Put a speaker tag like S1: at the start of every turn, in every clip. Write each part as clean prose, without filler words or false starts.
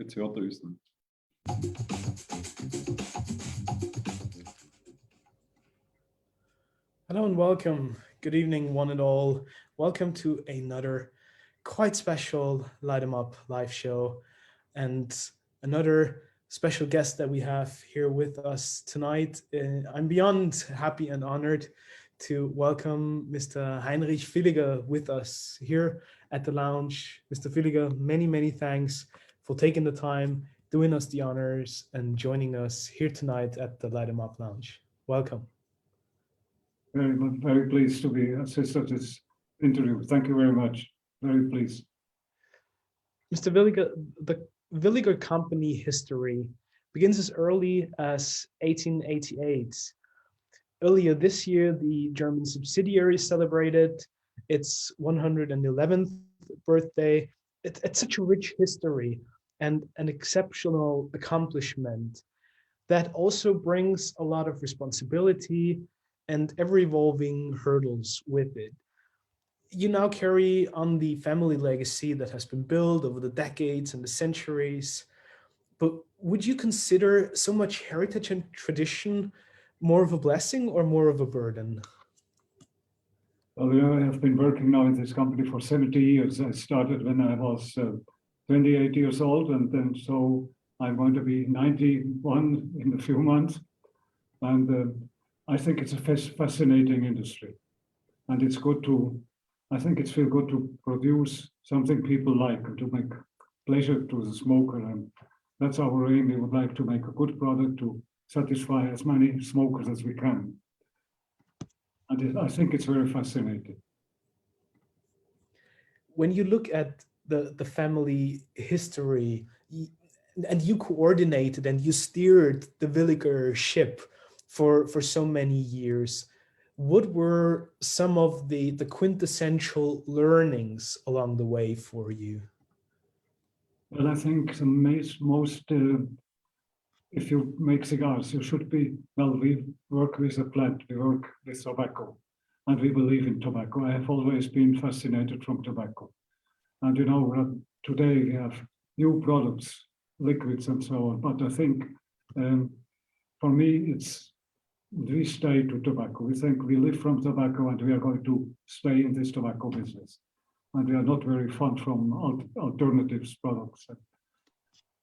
S1: Jetzt hört er uns.
S2: Hello and welcome. Good evening, one and all. Welcome to another quite special Light 'em Up live show and another special guest that we have here with us tonight. I'm beyond happy and honored to welcome Mr. Heinrich Villiger with us here at the lounge. Mr. Villiger, many thanks for taking the time, doing us the honors, and joining us here tonight at the Light 'em Up lounge. Welcome.
S3: Very pleased to be assisted this interview. Thank you very much. Very pleased.
S2: Mr. Villiger, the Villiger company history begins as early as 1888. Earlier this year, the German subsidiary celebrated its 111th birthday. It's such a rich history and an exceptional accomplishment that also brings a lot of responsibility and ever-evolving hurdles with it. You now carry on the family legacy that has been built over the decades and the centuries, but would you consider so much heritage and tradition more of a blessing or more of a burden?
S3: Well, you know, I have been working now in this company for 70 years. I started when I was 28 years old, and then so I'm going to be 91 in a few months. And I think it's a fascinating industry, and it's good to, I think it's feel good to produce something people like and to make pleasure to the smoker. And that's our aim. We would like to make a good product to satisfy as many smokers as we can. And I think it's very fascinating.
S2: When you look at the family history, and you coordinated and you steered the Villiger ship for so many years, what were some of the quintessential learnings along the way for you?
S3: Well, I think the most if you make cigars, you should be, well, we work with a plant, we work with tobacco, and we believe in tobacco. I have always been fascinated from tobacco. And you know, today we have new products, liquids and so on, but I think for me, we stay to tobacco. We think we live from tobacco and we are going to stay in this tobacco business. And we are not very fond from alternatives products.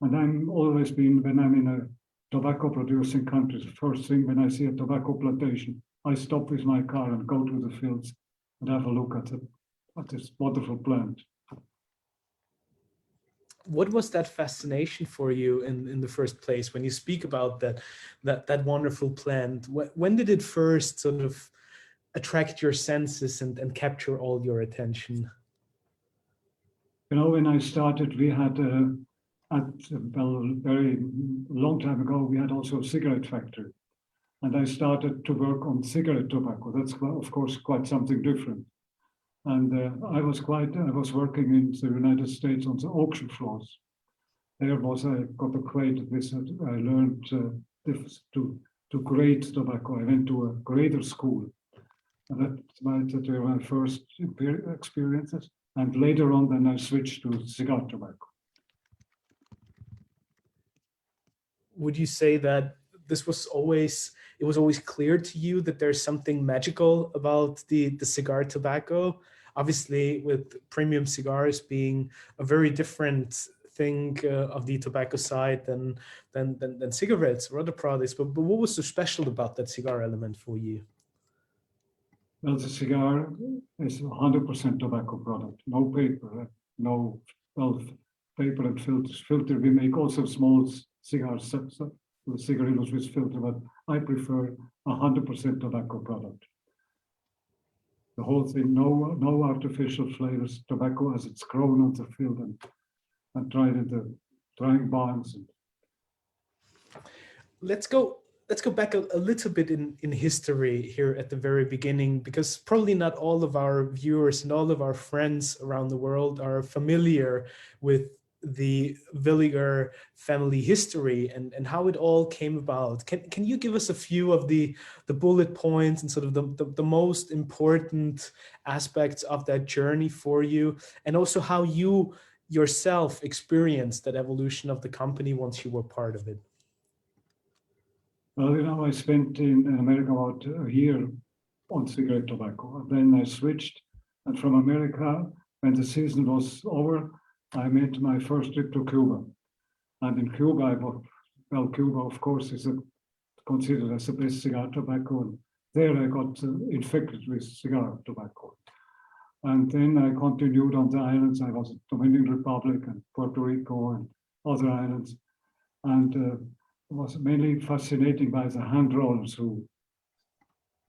S3: And I'm always been, when I'm in a tobacco producing country, the first thing when I see a tobacco plantation, I stop with my car and go to the fields and have a look at this wonderful plant.
S2: What was that fascination for you in the first place when you speak about that wonderful plant? When did it first sort of attract your senses and capture all your attention?
S3: You know, when I started, we had well, very long time ago, we had also a cigarette factory. And I started to work on cigarette tobacco. That's, of course, quite something different. And I was working in the United States on the auction floors. I got acquainted with it. I learned to grade tobacco. I went to a grader school. And that were my first experiences. And later on, then I switched to cigar tobacco.
S2: Would you say that this was always clear to you that there's something magical about the cigar tobacco? Obviously, with premium cigars being a very different thing of the tobacco side than cigarettes or other products, but what was so special about that cigar element for you?
S3: Well, the cigar is 100% tobacco product, no paper, no, well, paper and filters. Filter, we make also small cigars, cigarillos with filter, but I prefer 100% tobacco product. The whole thing, no artificial flavors, tobacco as it's grown on the field and dried in the drying barns.
S2: Let's go back a little bit in history here at the very beginning, because probably not all of our viewers and all of our friends around the world are familiar with the Villiger family history and how it all came about. Can you give us a few of the bullet points and sort of the most important aspects of that journey for you, and also how you yourself experience that evolution of the company once you were part of it?
S3: Well, you know, I spent in America about a year on cigarette tobacco. Then I switched, and from America, when the season was over, I made my first trip to Cuba. And in Cuba, well, Cuba, of course, is considered as the best cigar tobacco. And there I got infected with cigar tobacco. And then I continued on the islands. I was in Dominican Republic and Puerto Rico and other islands. And was mainly fascinating by the hand rollers who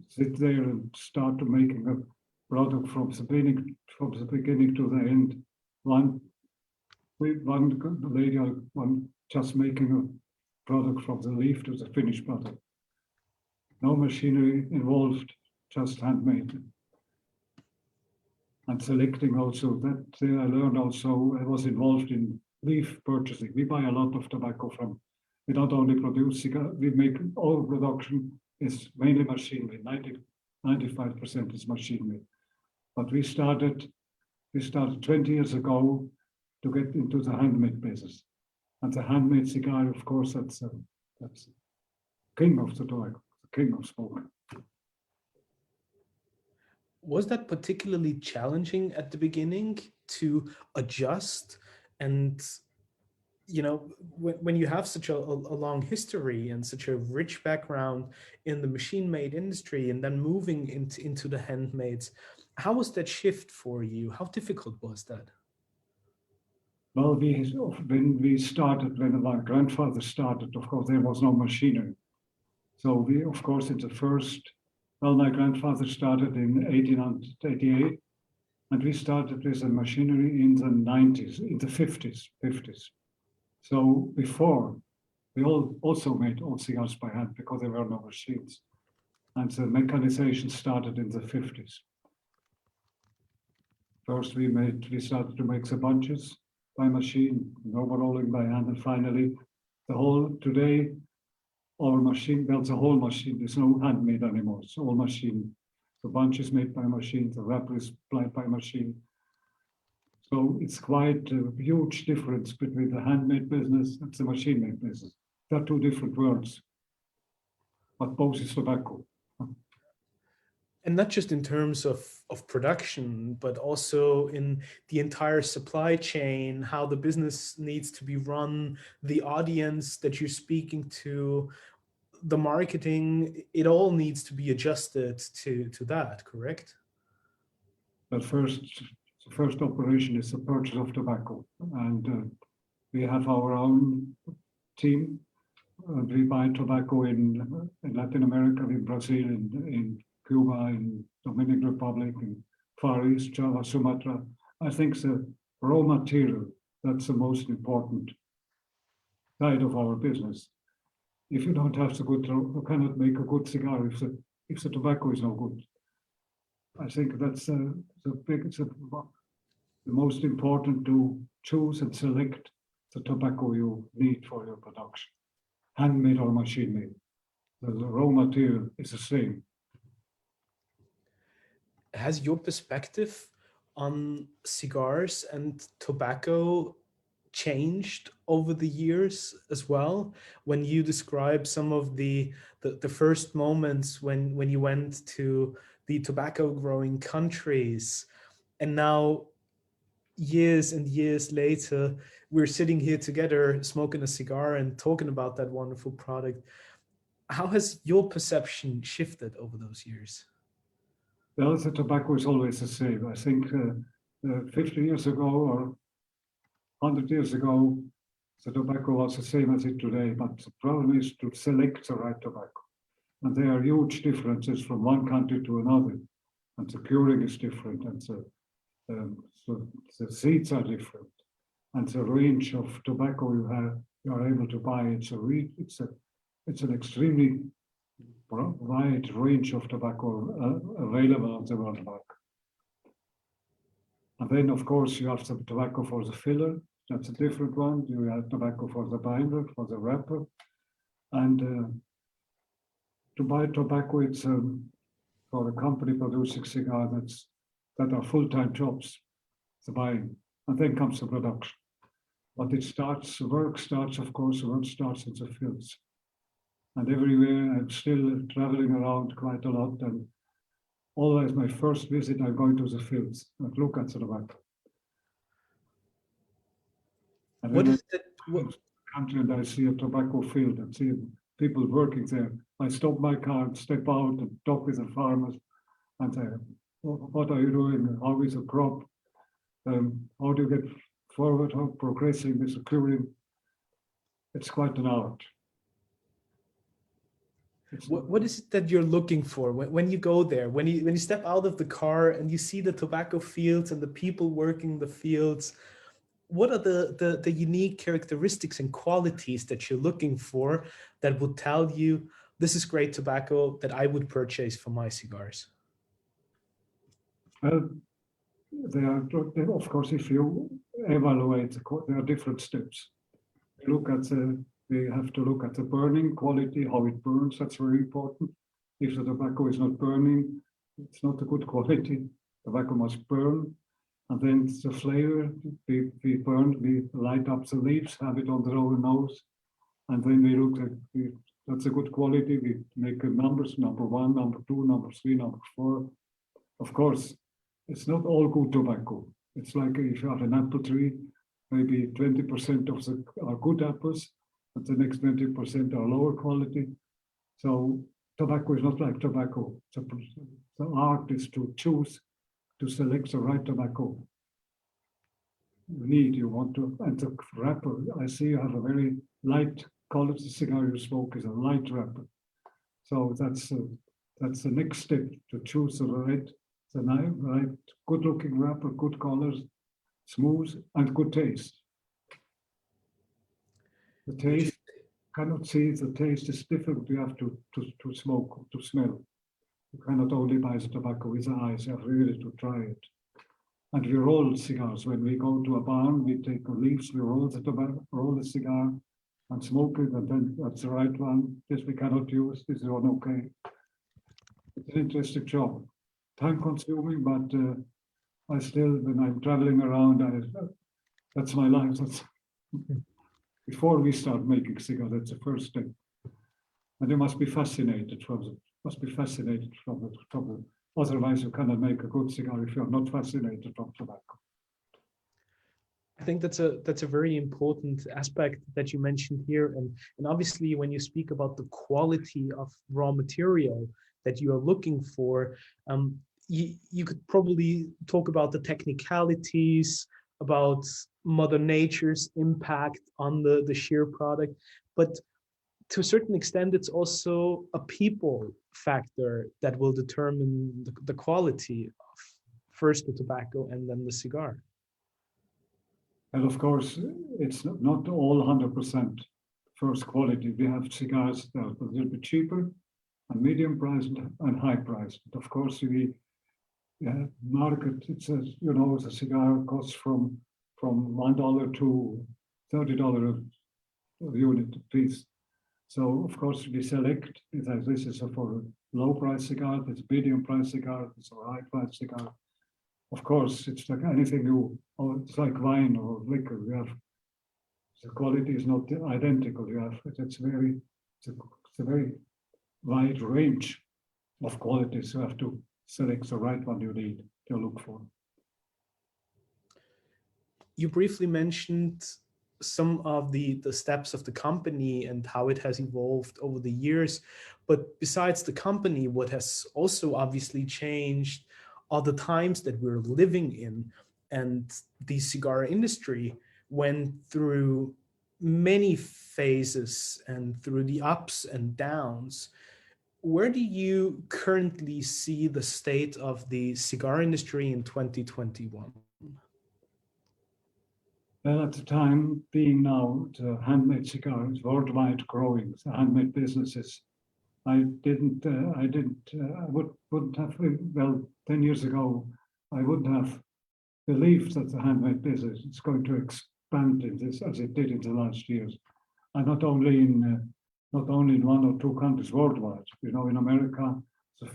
S3: sit there and start to making a product from the beginning to the end. One lady, one just making a product from the leaf to the finished product. No machinery involved, just handmade. And selecting also, that I learned also, I was involved in leaf purchasing. We buy a lot of tobacco from, we not only produce cigar, we make all production is mainly machine made, 95% is machine made. But we started 20 years ago to get into the handmade business. And the handmade cigar, of course, that's king of the tobacco, the king of smoke.
S2: Was that particularly challenging at the beginning to adjust? And, you know, when you have such a long history and such a rich background in the machine-made industry and then moving into the handmades, how was that shift for you? How difficult was that?
S3: Well, when my grandfather started, of course, there was no machinery. So we, of course, in the first, well, my grandfather started in 1888, and we started with the machinery in the 90s, in the 50s. So before, we also made all cigars by hand because there were no machines. And the mechanization started in the 50s. First, we started to make the bunches by machine, overrolling by hand, and finally, today, our machine builds a whole machine. There's no handmade anymore. It's all machine. The bunch is made by machine. The wrapper is applied by machine. So it's quite a huge difference between the handmade business and the machine-made business. They're two different worlds, but both is tobacco.
S2: And not just in terms of production, but also in the entire supply chain, how the business needs to be run, the audience that you're speaking to, the marketing, it all needs to be adjusted to that, correct?
S3: But the first operation is the purchase of tobacco. And we have our own team. We buy tobacco in Latin America, in Brazil, in Cuba, in Dominican Republic, in Far East, Java, Sumatra. I think the raw material, that's the most important side of our business. If you don't have the good, you cannot make a good cigar if the tobacco is no good. I think that's the most important to choose and select the tobacco you need for your production, handmade or machine made. The raw material is the same.
S2: Has your perspective on cigars and tobacco changed over the years as well? When you describe some of the first moments when you went to the tobacco growing countries, and now years and years later, we're sitting here together smoking a cigar and talking about that wonderful product. How has your perception shifted over those years?
S3: Well, the tobacco is always the same. I think 50 years ago or 100 years ago, the tobacco was the same as it today, but the problem is to select the right tobacco. And there are huge differences from one country to another. And the curing is different, and the seeds are different. And the range of tobacco you are able to buy, it's an extremely wide range of tobacco available on the world market. And then, of course, you have some tobacco for the filler. That's a different one. You have tobacco for the binder, for the wrapper. And to buy tobacco, it's for a company producing cigar that are full-time jobs, the buying. and then comes the production. But it starts, work starts in the fields. And everywhere I'm still traveling around quite a lot, and always my first visit, I'm going to the fields and look at the tobacco. And
S2: What
S3: when
S2: is it?
S3: I come to the country and I see a tobacco field and see people working there, I stop my car and step out and talk with the farmers and say, what are you doing? How is the crop? How do you get forward? How progressing with the curing? It's quite an art.
S2: What is it that you're looking for when you go there, when you step out of the car and you see the tobacco fields and the people working the fields? What are the unique characteristics and qualities that you're looking for that would tell you this is great tobacco that I would purchase for my cigars?
S3: Well, of course, if you evaluate, there are different steps. We have to look at the burning quality, how it burns. That's very important. If the tobacco is not burning, it's not a good quality. Tobacco must burn. And then the flavor, we light up the leaves, have it on our nose. And then we look at, that's a good quality. We make numbers, number 1, number 2, number 3, number 4. Of course, it's not all good tobacco. It's like if you have an apple tree, maybe 20% of them are good apples, but the next 20% are lower quality. So tobacco is not like tobacco. The art is to choose, to select the right tobacco. You want to, and the wrapper, I see you have a very light color. The cigar you smoke is a light wrapper. So that's the next step, to choose the right, good looking wrapper, good colors, smooth, and good taste. The taste, cannot see the taste is different. You have to smoke, to smell. You cannot only buy the tobacco with the eyes, you have really to try it. And we roll cigars. When we go to a barn, we take the leaves, we roll the tobacco, roll the cigar, and smoke it, and then that's the right one. This we cannot use, this is one okay. It's an interesting job. Time consuming, but I still, when I'm traveling around, that's my life. Before we start making cigars, that's the first step. And you must be fascinated from the otherwise you cannot make a good cigar if you're not fascinated from tobacco.
S2: I think that's a very important aspect that you mentioned here. And obviously when you speak about the quality of raw material that you are looking for, you could probably talk about the technicalities, about Mother Nature's impact on the sheer product, but to a certain extent, it's also a people factor that will determine the quality of first the tobacco and then the cigar.
S3: And of course, it's not all 100% first quality. We have cigars that are a little bit cheaper and medium priced and high priced. But of course, we market, it says, you know, the cigar costs from $1 to $30 a unit piece. So of course we select, this is for a low price cigar, this medium price cigar, this is a high price cigar. Of course, it's like anything it's like wine or liquor. You have, the quality is not identical. You have, it's a very wide range of qualities. You have to select the right one you need to look for.
S2: You briefly mentioned some of the steps of the company and how it has evolved over the years. But besides the company, what has also obviously changed are the times that we're living in. And the cigar industry went through many phases and through the ups and downs. Where do you currently see the state of the cigar industry in 2021?
S3: Well, at the time being now, the handmade cigars worldwide growing, the handmade businesses. I wouldn't have, well, 10 years ago, I wouldn't have believed that the handmade business is going to expand in this as it did in the last years. And not only in 1 or 2 countries worldwide. You know, in America, the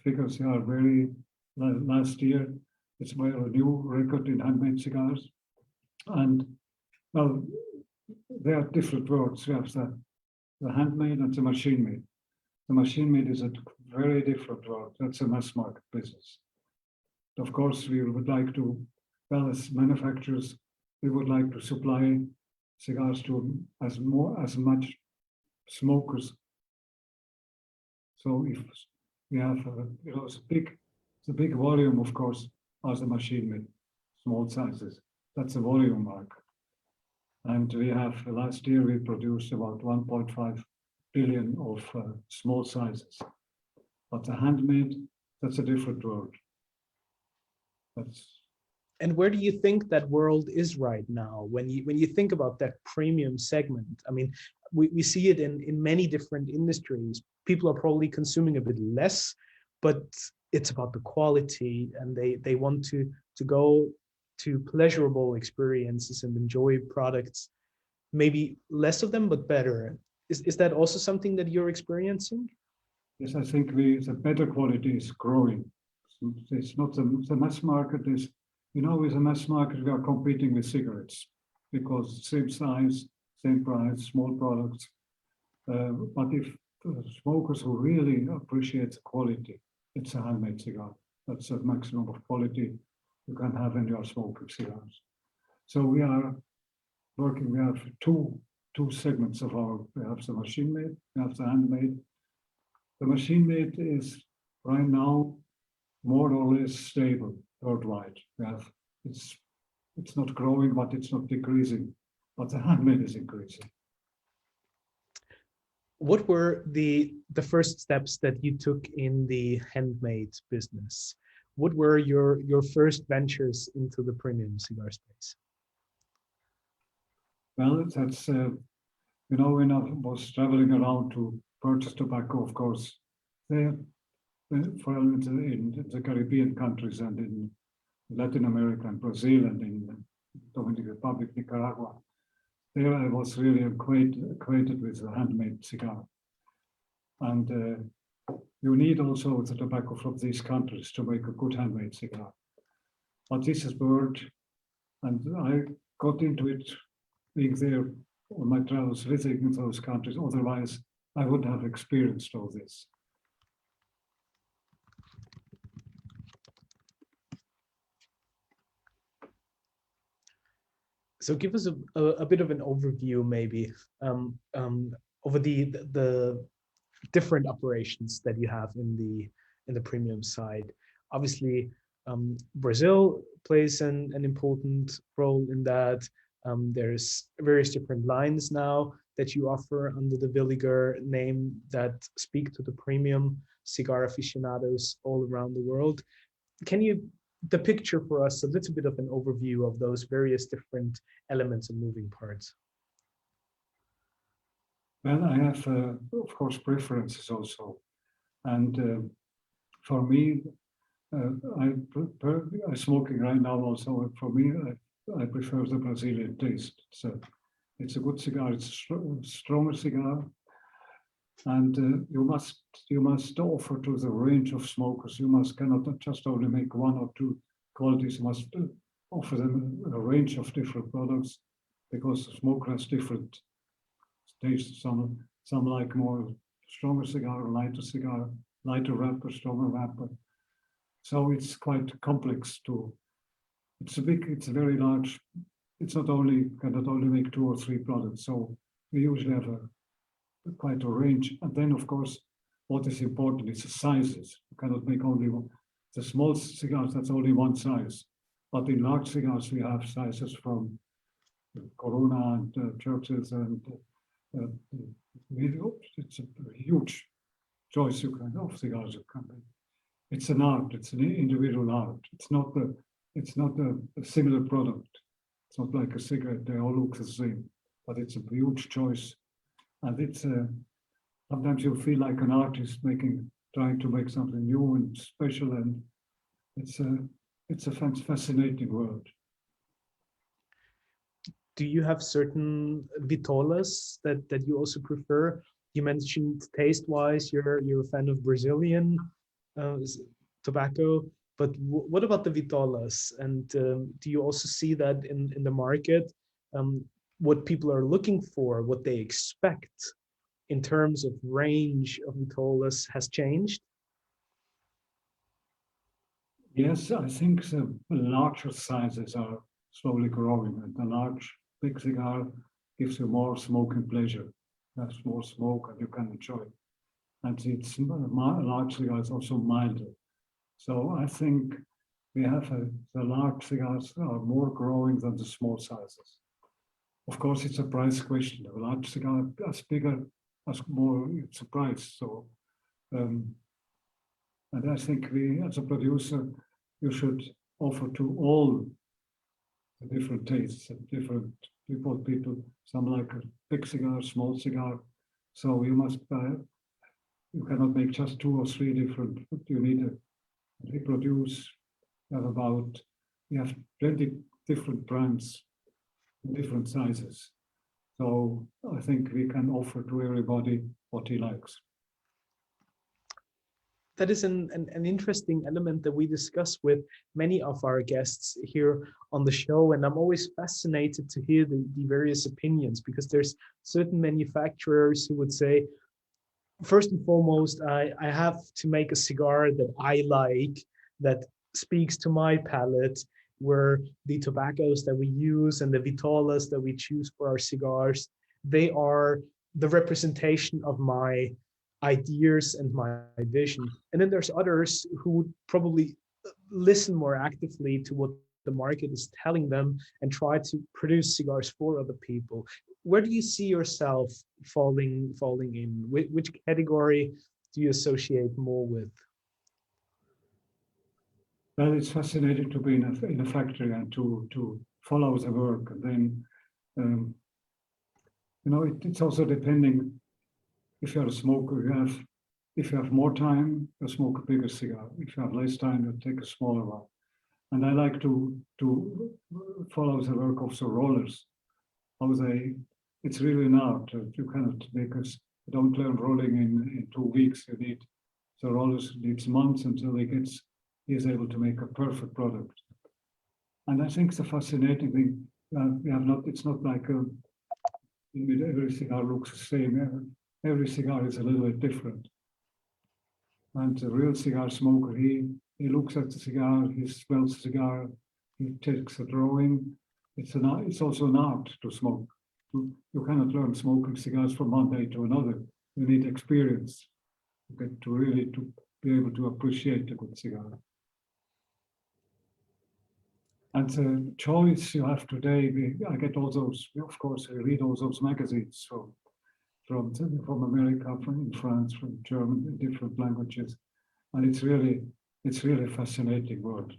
S3: figures are very, last year, it's a new record in handmade cigars. And well, there are different words. We have the handmade and the machine made. The machine made is a very different word. That's a mass market business. Of course, we would like to, well, as manufacturers, we would like to supply cigars to as much smokers. So if we have, it's a big volume, of course, as a machine made, small sizes. That's a volume market. And we have, last year, we produced about 1.5 billion of small sizes. But the handmade, that's a different world.
S2: And where do you think that world is right now when you think about that premium segment? I mean, we see it in many different industries. People are probably consuming a bit less, but it's about the quality, and they want to go to pleasurable experiences and enjoy products, maybe less of them, but better. Is that also something that you're experiencing?
S3: Yes, I think the better quality is growing. It's not the mass market is, with the mass market, we are competing with cigarettes because same size, same price, small products. But if smokers who really appreciate the quality, it's a handmade cigar. That's the maximum of quality you can have when you are smoking cigars. So we are working, we have two segments of we have the machine made, we have the handmade. The machine made is right now more or less stable worldwide. It's not growing, but it's not decreasing. But the handmade is increasing.
S2: What were the first steps that you took in the handmade business? What were your first ventures into the premium cigar space?
S3: Well, that's when I was traveling around to purchase tobacco, of course, there, for in the Caribbean countries and in Latin America and Brazil and in Dominican Republic, Nicaragua, there I was really acquainted with the handmade cigar. And you need also the tobacco from these countries to make a good handmade cigar. But this is word, and I got into it being there on my travels, visiting those countries. Otherwise, I wouldn't have experienced all this.
S2: So give us a bit of an overview, maybe, over the different operations that you have in the premium side. Obviously, Brazil plays an important role in that. There's various different lines now that you offer under the Villiger name that speak to the premium cigar aficionados all around the world. Can you picture for us a little bit of an overview of those various different elements and moving parts?
S3: Well, I have, of course, preferences also. And for me, I'm smoking right now also. For me, I prefer the Brazilian taste. It's a good cigar. It's a stronger cigar. And you must offer to the range of smokers. You cannot just only make one or two qualities. You must offer them a range of different products because the smoker has different tastes. Some like more stronger cigar, lighter wrapper, stronger wrapper. So it's quite complex too. It's very large. Cannot only make 2 or 3 products. So we usually have quite a range. And then, of course, what is important is the sizes. You cannot make only one. The small cigars, that's only one size. But in large cigars, we have sizes from Corona and Churches and it's a huge choice of cigars you can make. It's an art. It's an individual art. It's not a similar product. It's not like a cigarette. They all look the same. But it's a huge choice. And it's sometimes you feel like an artist trying to make something new and special, and it's a fascinating world.
S2: Do you have certain vitolas that you also prefer? You mentioned taste-wise, you're a fan of Brazilian tobacco. But what about the vitolas? And do you also see that in the market, what people are looking for, what they expect in terms of range of vitolas has changed?
S3: Yes, I think the larger sizes are slowly growing, and the big cigar gives you more smoking pleasure. There's more smoke, and you can enjoy. And it's large cigar is also milder. So I think we have the large cigars are more growing than the small sizes. Of course, it's a price question. A large cigar as bigger, as more, it's a price. So, and I think we, as a producer, you should offer to all the different tastes and different people. Some like a big cigar, small cigar. So you must you cannot make just 2 or 3 different. You need to reproduce. We have plenty different brands, different sizes. So I think we can offer to everybody what he likes.
S2: That is an interesting element that we discuss with many of our guests here on the show. And I'm always fascinated to hear the various opinions, because there's certain manufacturers who would say, first and foremost, I have to make a cigar that I like, that speaks to my palate, where the tobaccos that we use and the vitolas that we choose for our cigars, they are the representation of my ideas and my vision. And then there's others who would probably listen more actively to what the market is telling them and try to produce cigars for other people. Where do you see yourself falling in? Which category do you associate more with?
S3: Well, it's fascinating to be in a factory and to follow the work. And then, it's also depending. If you're a smoker, if you have more time, you smoke a bigger cigar. If you have less time, you take a smaller one. And I like to follow the work of the rollers. It's really an art. You cannot you don't learn rolling in 2 weeks. The rollers needs months until he's able to make a perfect product. And I think the fascinating thing, it's not like every cigar looks the same. Every cigar is a little bit different. And the real cigar smoker, he looks at the cigar, he smells the cigar, he takes a drawing. It's also an art to smoke. You cannot learn smoking cigars from one day to another. You need experience to be able to appreciate a good cigar. And the choice you have today, I get all those, of course, I read all those magazines from America, from France, from German, different languages. And it's really a fascinating world.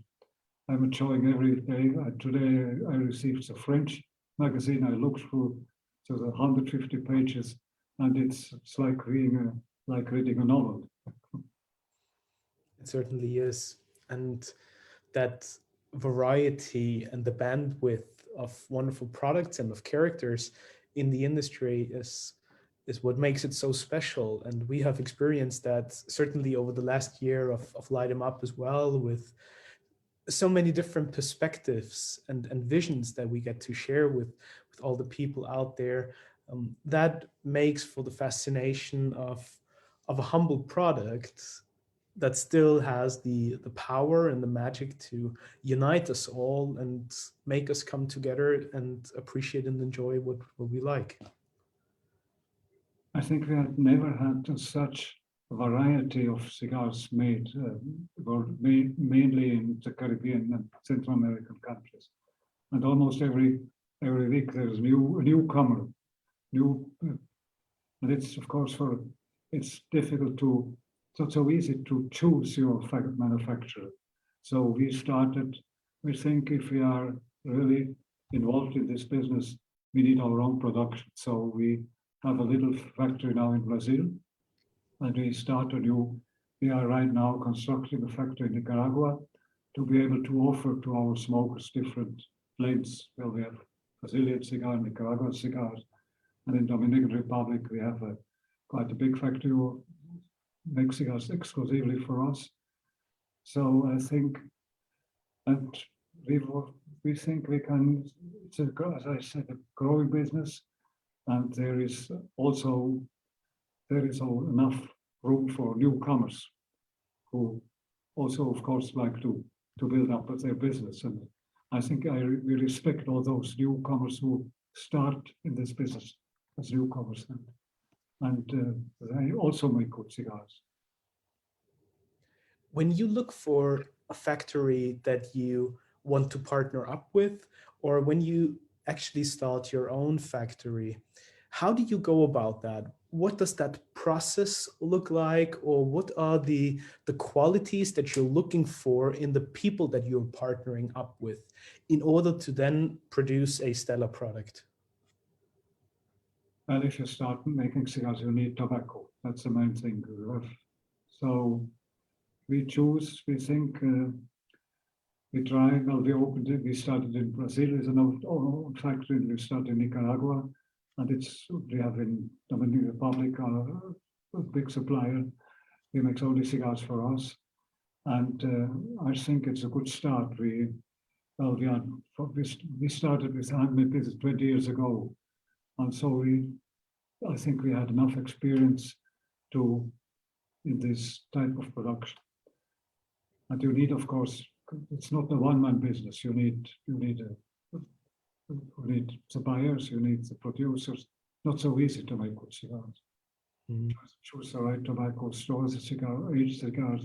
S3: I'm enjoying every day. Today I received a French magazine. I looked through the 150 pages, and it's like reading a novel.
S2: It certainly is. And that variety and the bandwidth of wonderful products and of characters in the industry is what makes it so special. And we have experienced that certainly over the last year of Light 'em Up as well, with so many different perspectives and visions that we get to share with all the people out there. That makes for the fascination of a humble product that still has the power and the magic to unite us all and make us come together and appreciate and enjoy what we like.
S3: I think we have never had such a variety of cigars made, mainly in the Caribbean and Central American countries. And almost every week there's a newcomer, and it's of course it's difficult to. It's not so easy to choose your manufacturer. So we think if we are really involved in this business, we need our own production. So we have a little factory now in Brazil, and we are right now constructing a factory in Nicaragua to be able to offer to our smokers different blends. Well, we have Brazilian cigar, Nicaraguan cigars, and in Dominican Republic, we have quite a big factory who makes cigars exclusively for us. So I think, and we think we can, it's a, as I said, a growing business, and there is also enough room for newcomers who also, of course, like to build up their business. And I think we respect all those newcomers who start in this business as newcomers, and they also make good cigars.
S2: When you look for a factory that you want to partner up with, or when you actually start your own factory, how do you go about that? What does that process look like, or what are the qualities that you're looking for in the people that you're partnering up with in order to then produce a stellar product?
S3: Well, if you start making cigars, you need tobacco. That's the main thing. So we think, we try, well, we started in Brazil as an own factory, we started in Nicaragua, and we have in Dominican Republic a big supplier. He makes only cigars for us. And I think it's a good start. We started with handmade business 20 years ago. And so I think we had enough experience in this type of production. And you need, of course, it's not a one-man business. You need the buyers, you need the producers. Not so easy to make good cigars. Choose the right tobacco, store the cigar, age cigars.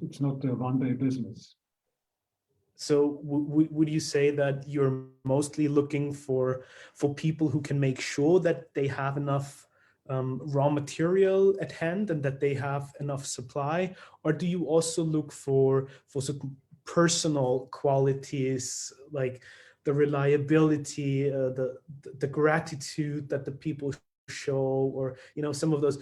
S3: It's not a one-day business.
S2: So would you say that you're mostly looking for people who can make sure that they have enough raw material at hand and that they have enough supply, or do you also look for some personal qualities like the reliability, the gratitude that the people show, or some of those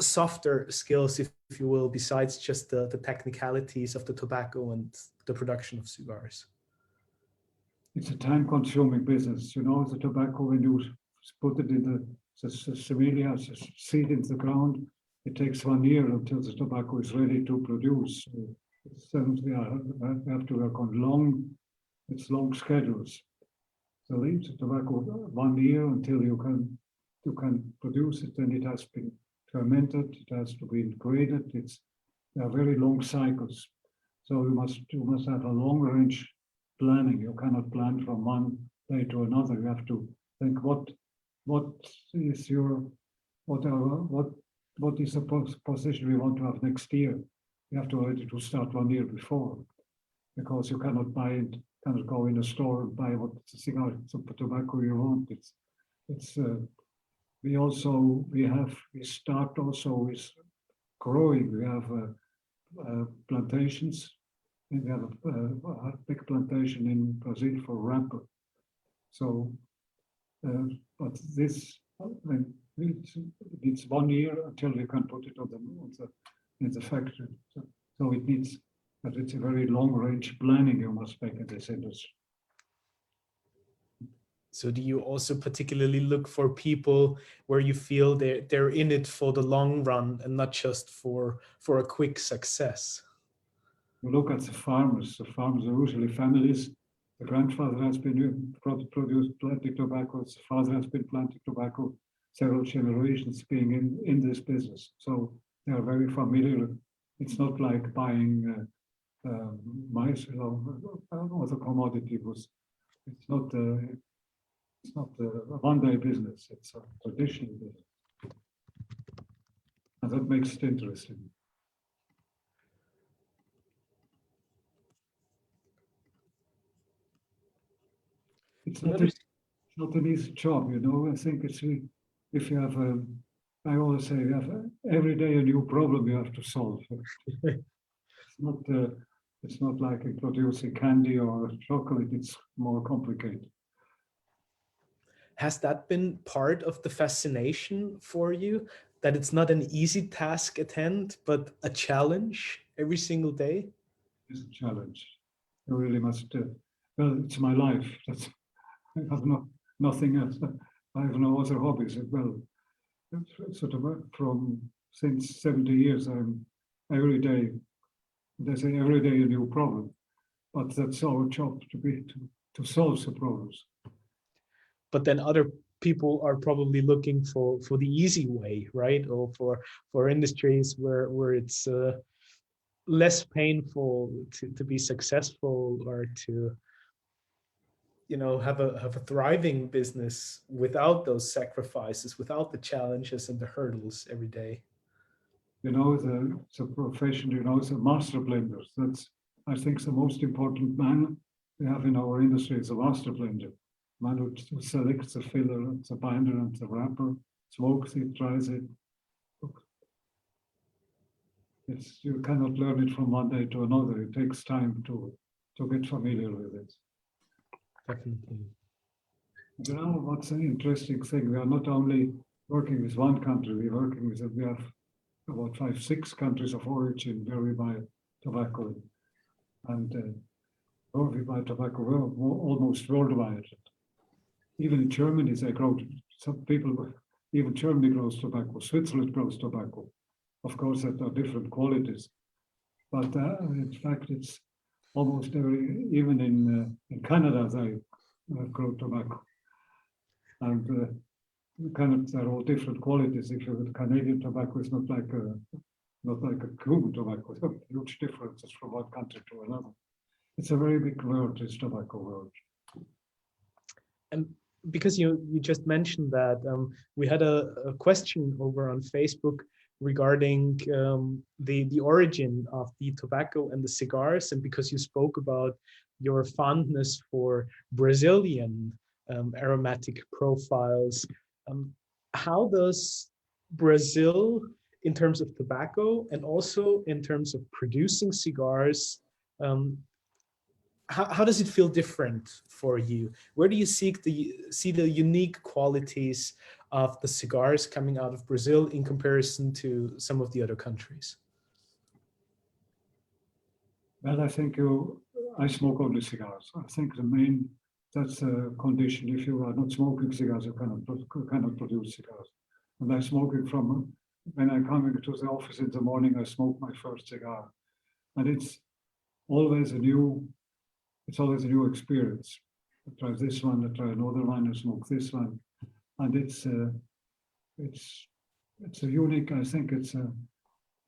S2: softer skills, if you will, besides just the technicalities of the tobacco and the production of cigars?
S3: It's a time-consuming business. The tobacco, when you put it in the similia, seed in the ground, it takes 1 year until the tobacco is ready to produce. We have to work on long schedules. So leave the tobacco 1 year until you can produce it, and it has been fermented, it has to be graded. There are very long cycles. So you must have a long range planning. You cannot plan from one day to another. You have to think what is the position we want to have next year. You have to already to start 1 year before, because you cannot go in a store and buy what cigar, tobacco you want. We start also with growing. We have plantations. We have a big plantation in Brazil for wrapper. So, but it's 1 year until you can put it in the factory. So it needs, but it's a very long range planning you must make in this industry.
S2: So do you also particularly look for people where you feel they're in it for the long run and not just for a quick success?
S3: You look at the farmers. The farmers are usually families. The grandfather has been planting tobacco. The father has been planting tobacco. Several generations being in this business. So they are very familiar. It's not like buying mice or the commodity. It's not a one-day business. It's a traditional business, and that makes it interesting. It's not an easy job, I think if you have I always say you have every day a new problem you have to solve. It's not like producing candy or chocolate. It's more complicated.
S2: Has that been part of the fascination for you, that it's not an easy task at hand, but a challenge every single day?
S3: It's a challenge. You really must. Well, it's my life. I have nothing else. I have no other hobbies as well. Sort of since 70 years, I'm every day They say every day a new problem, but that's our job to solve the problems.
S2: But then other people are probably looking for the easy way, right? Or for industries where it's less painful to be successful, or to have a thriving business without those sacrifices, without the challenges and the hurdles every day.
S3: The profession, the master blenders. That's, I think, the most important man we have in our industry is a master blender. Man who selects the filler, the binder, and the wrapper, smokes it, dries it. You cannot learn it from one day to another. It takes time to get familiar with it.
S2: Definitely.
S3: What's an interesting thing? We are not only working with one country, we have about 5, 6 countries of origin where we buy tobacco. And where we buy tobacco, we're almost worldwide. Even in Germany, they grow, some people, even Germany grows tobacco, Switzerland grows tobacco. Of course, there are different qualities. But in fact, it's almost even in Canada, they grow tobacco. And there are all different qualities. If you Canadian tobacco is not like a Cuban tobacco. There are huge differences from one country to another. It's a very big world, this tobacco world.
S2: And because you just mentioned that, we had a question over on Facebook regarding the origin of the tobacco and the cigars, and because you spoke about your fondness for Brazilian aromatic profiles, how does Brazil, in terms of tobacco and also in terms of producing cigars, how does it feel different for you? Where do you see the unique qualities of the cigars coming out of Brazil in comparison to some of the other countries?
S3: Well, I think I smoke only cigars. I think that's a condition. If you are not smoking cigars, you cannot produce cigars. And I'm smoking when I come into the office in the morning, I smoke my first cigar. And it's always a new experience. I try this one, I try another one, I smoke this one. And it's a unique, I think there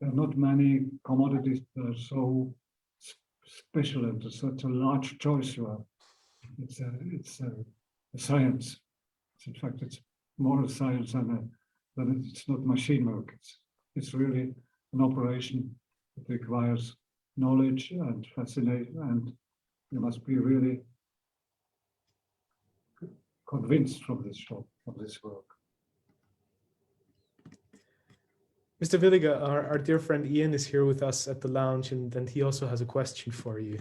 S3: are not many commodities that are so special and such a large choice you have. It's a science. In fact, it's more a science than it's not machine work. It's really an operation that requires knowledge and fascination, and you must be really convinced from this job, of this work.
S2: Mr. Villiger, our dear friend Ian is here with us at the lounge, and he also has a question for you.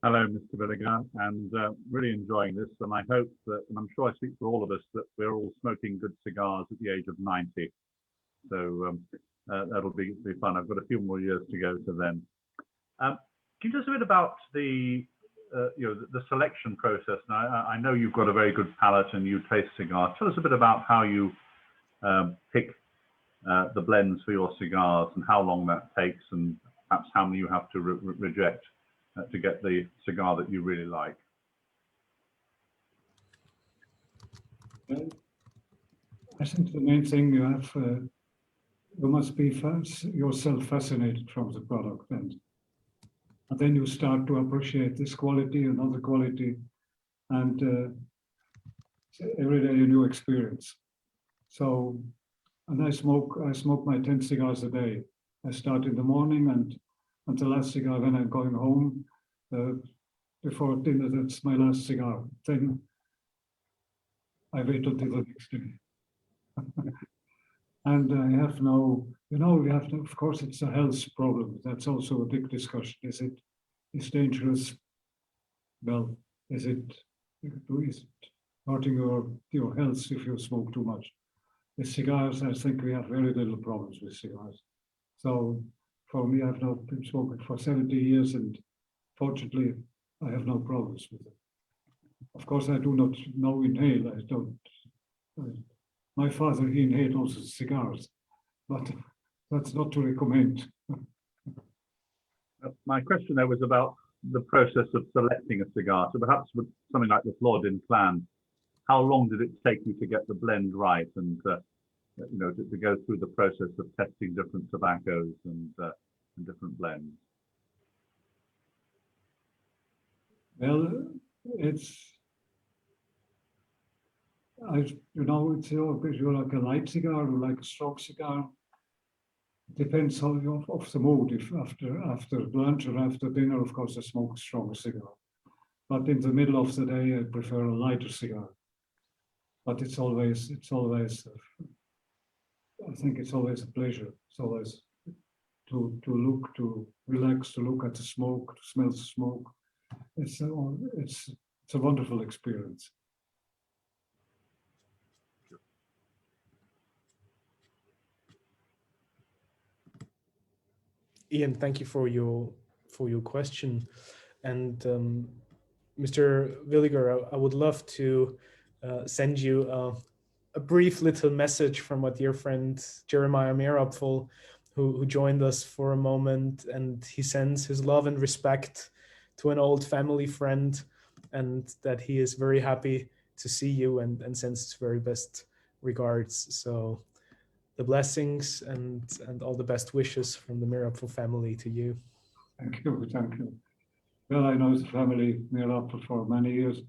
S1: Hello, Mr. Villiger, and really enjoying this. And I hope that, and I'm sure I speak for all of us, that we're all smoking good cigars at the age of 90. So that'll be fun. I've got a few more years to go to then. Can you tell us a bit about the selection process? Now, I know you've got a very good palate and you taste cigars. Tell us a bit about how you pick the blends for your cigars and how long that takes, and perhaps how many you have to reject to get the cigar that you really like.
S3: I think the main thing you must be yourself fascinated from the product, and then you start to appreciate this quality, another quality, and every day a new experience. So, and I smoke my 10 cigars a day. I start in the morning, and the last cigar when I'm going home before dinner, that's my last cigar. Then I wait until the next day. And I have we have to, of course, it's a health problem. That's also a big discussion. Is it dangerous? Well, is it hurting your health if you smoke too much? With cigars, I think we have very little problems with cigars. So for me, I've now been smoking for 70 years, and fortunately, I have no problems with it. Of course, I do not inhale. I don't. My father, he inhaled also cigars, but that's not to recommend.
S1: My question there was about the process of selecting a cigar. So perhaps with something like the Flor d'Inclán, how long did it take you to get the blend right and to go through the process of testing different tobaccos and different blends?
S3: Well, it's it's you're like a light cigar or like a strong cigar. Depends how you of the mood. If after lunch or after dinner, of course, I smoke a stronger cigar. But in the middle of the day, I prefer a lighter cigar. But it's always. I think it's always a pleasure. It's always to look, to relax, to look at the smoke, to smell the smoke. It's a wonderful experience.
S2: Ian, thank you for your question. And Mr. Villiger, I would love to send you a brief little message from my dear friend Jeremiah Meerapfel, who joined us for a moment, and he sends his love and respect to an old family friend, and that he is very happy to see you and sends his very best regards. So the blessings and all the best wishes from the Meerapfel family to you.
S3: Thank you, thank you. Well, I know the family Meerapfel for many years.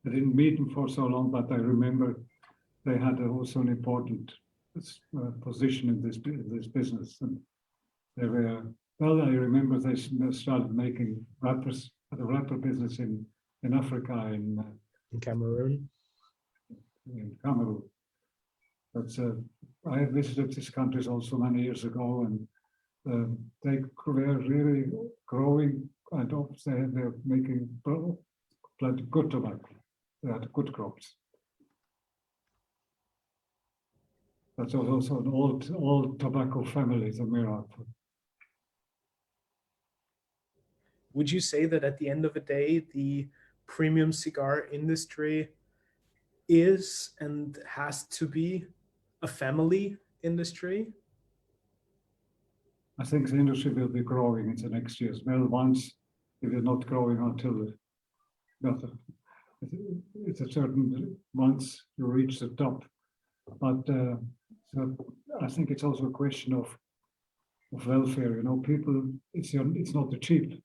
S3: I didn't meet them for so long, but I remember they had also an important position in this business, and they were. Well, I remember they started making wrappers, the wrapper business in Africa, in
S2: Cameroon.
S3: In Cameroon. But I visited these countries also many years ago, and they were really growing, and they're making plenty good tobacco. They had good crops. That was also an old tobacco family, the Meerapfel.
S2: Would you say that at the end of the day, the premium cigar industry is and has to be a family industry?
S3: I think the industry will be growing in the next years. Well, once it will not growing until it's a certain once you reach the top. But so I think it's also a question of welfare. You know, people. It's not a cheap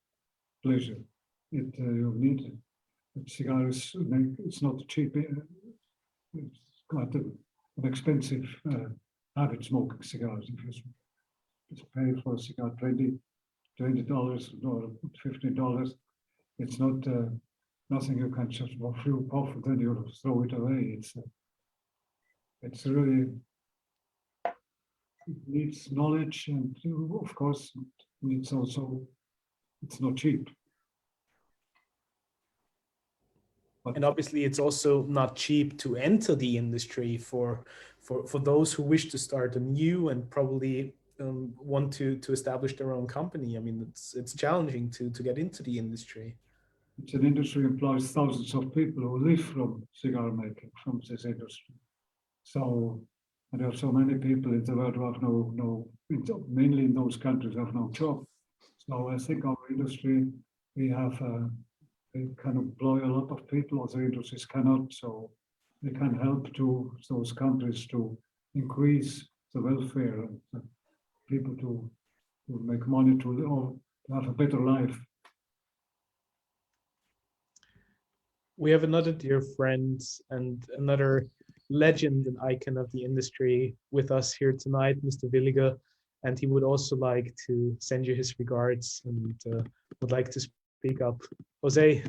S3: pleasure. You need a cigar. It's not cheap. It's quite an expensive habit, smoking cigars. If you pay for a cigar $20 or $15, it's not nothing you can just few puff and then you throw it away. It's really, it needs knowledge, and of course it needs also, it's not cheap.
S2: And obviously it's also not cheap to enter the industry for those who wish to start anew and probably want to establish their own company. I mean, it's challenging to get into the industry.
S3: It's an industry employs thousands of people who live from cigar making, from this industry. So, and there are so many people in the world who have mainly in those countries have no job. So I think our industry, we can employ a lot of people, other industries cannot. So we can help to those countries to increase the welfare and people to make money to have a better life.
S2: We have another dear friend and another legend and icon of the industry with us here tonight, Mr. Villiger, and he would also like to send you his regards and would like to speak up. Jose,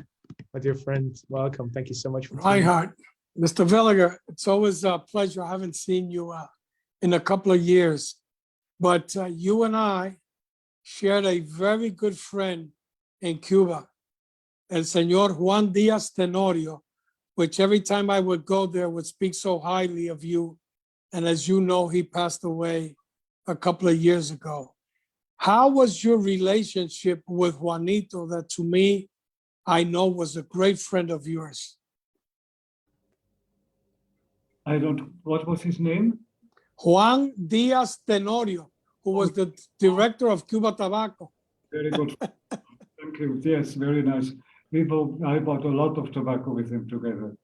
S2: my dear friend, welcome. Thank you so much for
S4: Reinhard, Mr. Villiger, it's always a pleasure. I haven't seen you in a couple of years, but you and I shared a very good friend in Cuba, El Señor Juan Díaz Tenorio, which every time I would go there would speak so highly of you. And as you know, he passed away a couple of years ago. How was your relationship with Juanito, that to me, I know was a great friend of yours?
S3: What was his name?
S4: Juan Díaz Tenorio, who was the director of Cuba Tobacco.
S3: Very good. Thank you. Yes, very nice. I bought a lot of tobacco with him together,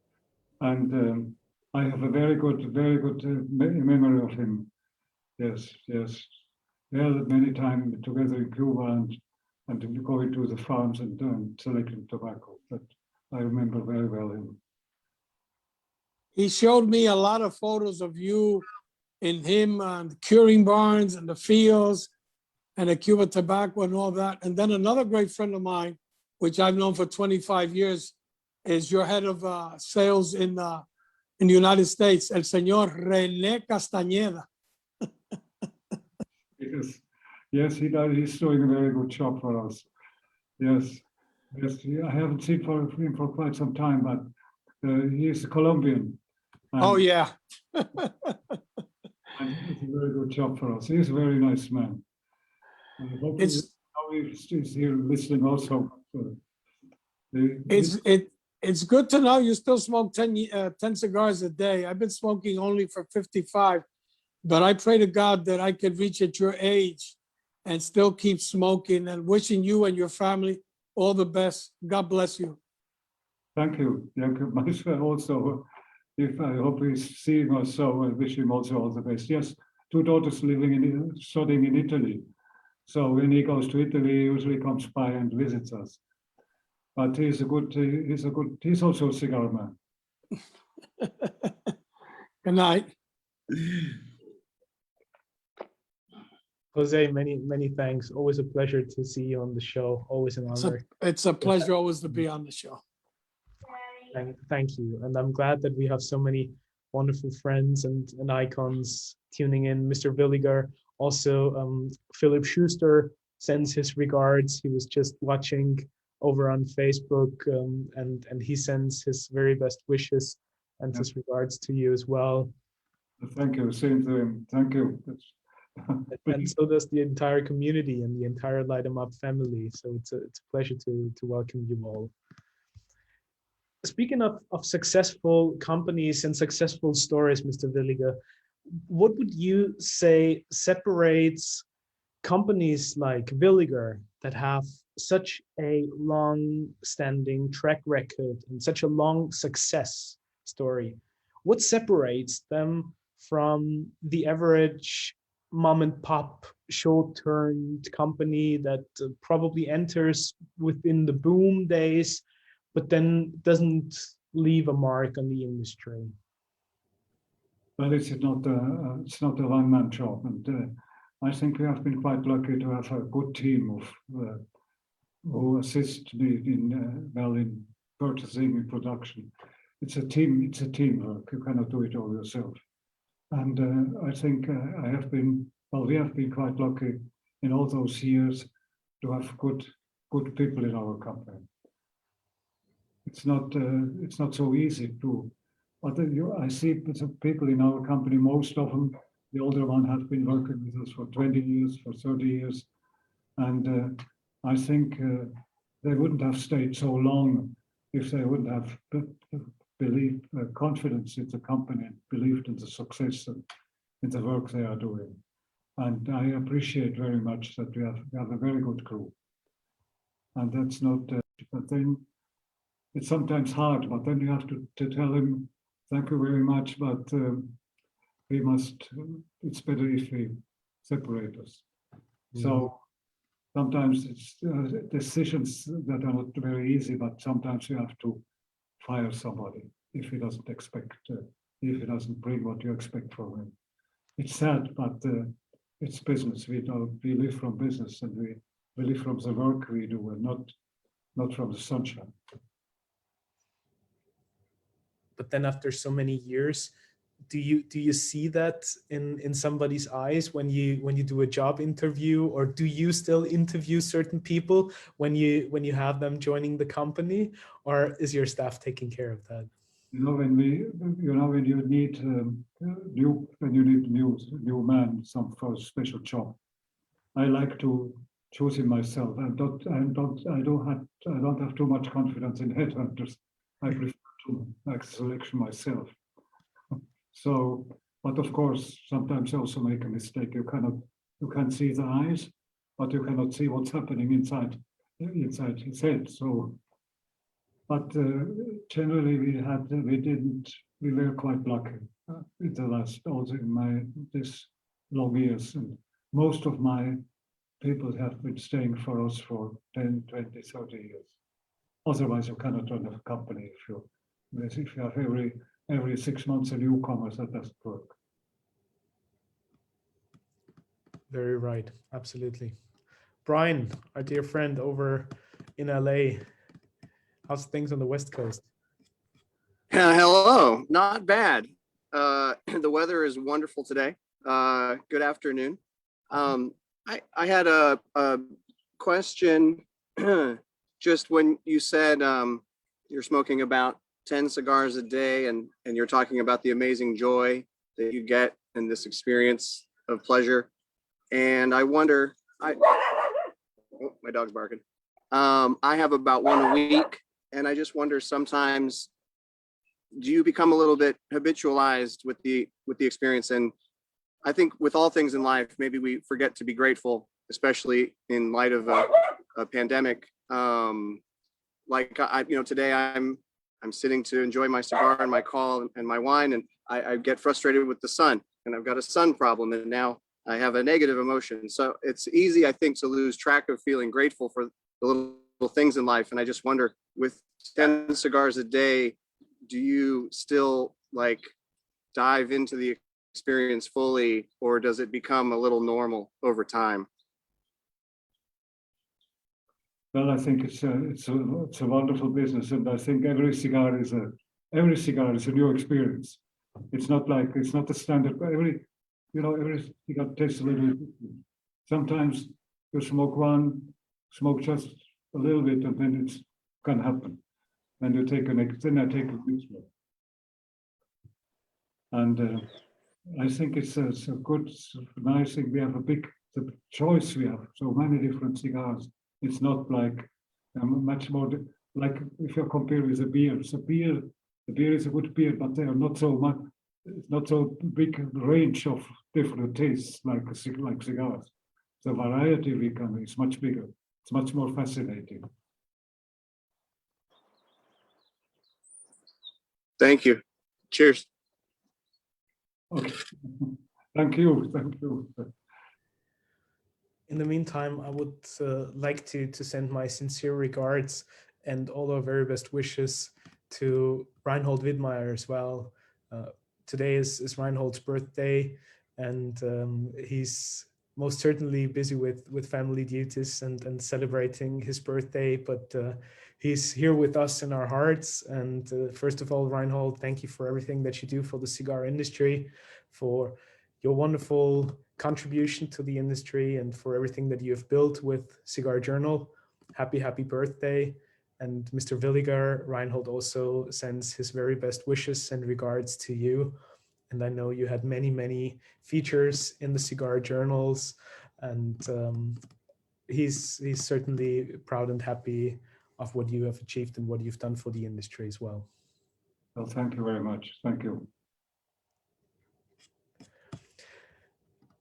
S3: and I have a very good memory of him. Yes, yes. Well, many times together in Cuba and going to the farms and selecting tobacco. But I remember very well him.
S4: He showed me a lot of photos of you and him on the curing barns and the fields and the Cuba tobacco and all that. And then another great friend of mine, which I've known for 25 years, is your head of sales in the United States, El Señor René Castañeda.
S3: Yes, he does. He's doing a very good job for us. Yes, yes. I haven't seen him for quite some time, but he's a Colombian.
S4: Oh yeah.
S3: And he does a very good job for us. He's a very nice man. And hopefully he's here listening also.
S4: It's good to know you still smoke 10 cigars a day. I've been smoking only for 55, but I pray to God that I could reach at your age and still keep smoking, and wishing you and your family all the best. God bless you.
S3: Thank you. Thank you. Myself also. If I hope he's seeing us, so I wish him also all the best. Yes, 2 daughters studying in Italy. So when he goes to Italy, he usually comes by and visits us. But he's also a cigar man.
S4: Good night.
S2: Jose, many thanks. Always a pleasure to see you on the show. Always an honor.
S4: It's a pleasure always to be on the show.
S2: Thank you. And I'm glad that we have so many wonderful friends and icons tuning in. Mr. Villiger, also Philip Schuster sends his regards. He was just watching over on Facebook, and he sends his very best wishes and his regards to you as well.
S3: Thank you. Same to him. Thank you.
S2: And so does the entire community and the entire Light 'em Up family. So it's a pleasure to welcome you all. Speaking of successful companies and successful stories, Mr. Villiger, what would you say separates companies like Villiger that have such a long-standing track record and such a long success story? What separates them from the average mom and pop short-term company that probably enters within the boom days, but then doesn't leave a mark on the industry?
S3: But it's not a one-man job, and I think we have been quite lucky to have a good team of who assist me in purchasing and production. It's a team. It's a teamwork. You cannot do it all yourself. And I think we have been quite lucky in all those years to have good people in our company. It's not so easy to. But I see people in our company. Most of them, the older one, have been working with us for 20 years, for 30 years, and I think they wouldn't have stayed so long if they wouldn't have believed, confidence in the company, and believed in the success and in the work they are doing. And I appreciate very much that we have a very good crew. And that's not, but then it's sometimes hard, but then you have to tell them, thank you very much, but it's better if we separate us. Mm-hmm. So sometimes it's decisions that are not very easy, but sometimes you have to fire somebody if he doesn't if he doesn't bring what you expect from him. It's sad, but it's business. We live from business, and we live from the work we do, and not from the sunshine.
S2: But then after so many years, do you see that in somebody's eyes when you do a job interview, or do you still interview certain people when you have them joining the company, or is your staff taking care of that?
S3: When you need new man for a special job, I like to choose him myself. I don't have too much confidence in headhunters. I prefer to make selection myself. So, but of course, sometimes you also make a mistake. You can't see the eyes, but you cannot see what's happening inside his head. So, but generally we were quite lucky in the last, also in this long years, and most of my people have been staying for us for 10, 20, 30 years. Otherwise, you cannot run a company if you have every 6 months a newcomer. That doesn't work.
S2: Very right. Absolutely. Brian, our dear friend over in LA, how's things on the West Coast?
S5: Hello, not bad. The weather is wonderful today. Good afternoon. I had a question. Just when you said you're smoking about 10 cigars a day, and you're talking about the amazing joy that you get in this experience of pleasure. And I wonder, oh, my dog's barking. I have about one a week, and I just wonder sometimes, do you become a little bit habitualized with the experience? And I think with all things in life, maybe we forget to be grateful, especially in light of a pandemic. Like today I'm sitting to enjoy my cigar and my call and my wine, and I get frustrated with the sun, and I've got a sun problem, and now I have a negative emotion. So it's easy, I think, to lose track of feeling grateful for the little things in life. And I just wonder, with 10 cigars a day, do you still like dive into the experience fully, or does it become a little normal over time?
S3: Well, I think it's a wonderful business, and I think every cigar is a new experience. It's not a standard. Every cigar tastes a little different. Sometimes you smoke just a little bit, and then it can happen. And you take then I take a next one. And I think it's a good, nice thing. We have the choice. We have so many different cigars. It's not like much more like if you compare with a beer. So the beer is a good beer, but they are not so much. It's not so big range of different tastes like cigars. The variety is much bigger. It's much more fascinating.
S5: Thank you. Cheers.
S3: Okay. Thank you. Thank you.
S2: In the meantime, I would like to send my sincere regards and all our very best wishes to Reinhold Widmeyer as well. Today is Reinhold's birthday, and he's most certainly busy with family duties and celebrating his birthday, but he's here with us in our hearts. And first of all, Reinhold, thank you for everything that you do for the cigar industry, for your wonderful contribution to the industry, and for everything that you have built with Cigar Journal. Happy birthday. And Mr. Villiger, Reinhold also sends his very best wishes and regards to you. And I know you had many features in the cigar journals, and he's certainly proud and happy of what you have achieved and what you've done for the industry as well.
S3: Well, thank you very much. Thank you.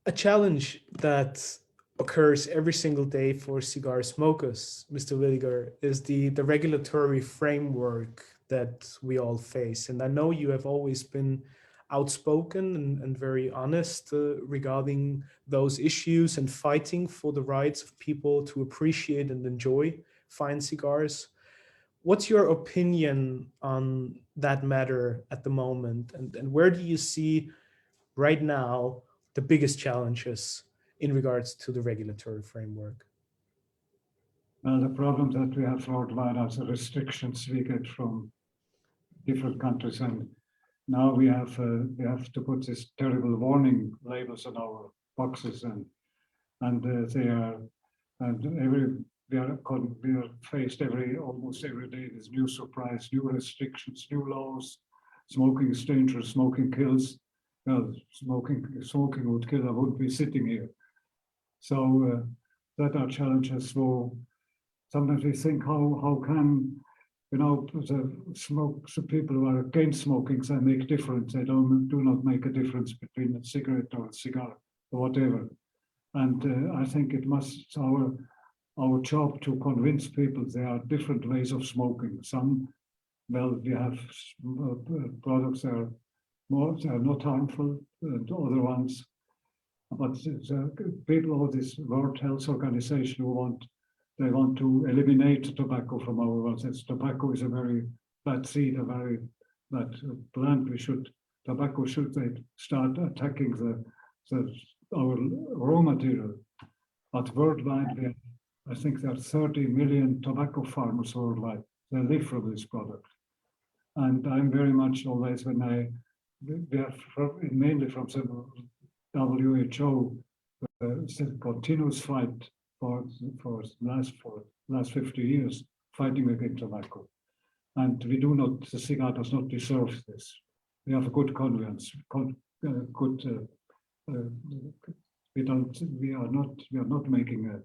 S2: A challenge that occurs every single day for cigar smokers, Mr. Villiger, is the regulatory framework that we all face. And I know you have always been outspoken and very honest regarding those issues and fighting for the rights of people to appreciate and enjoy fine cigars. What's your opinion on that matter at the moment? And where do you see right now the biggest challenges in regards to the regulatory framework?
S3: Well, the problem that we have worldwide are the restrictions we get from different countries, and now we have to put these terrible warning labels on our boxes, and we are faced almost every day with new surprise, new restrictions, new laws. Smoking is dangerous. Smoking kills. Well, smoking would kill. I wouldn't be sitting here. So that are challenges. So sometimes we think, how can the people who are against smoking, they make difference. They do not make a difference between a cigarette or a cigar or whatever. And I think it must our job to convince people there are different ways of smoking. Some, well, we have products that are not harmful to other ones, but people of this World Health Organization they want to eliminate tobacco from our world. Tobacco is a very bad seed, a very bad plant. Tobacco should start attacking our raw material. But worldwide, I think there are 30 million tobacco farmers worldwide. They live from this product. And I'm very much always, we are mainly from the WHO, continuous fight for last 50 years, fighting against tobacco. And the cigar does not deserve this. We have a good convenience, we are not making a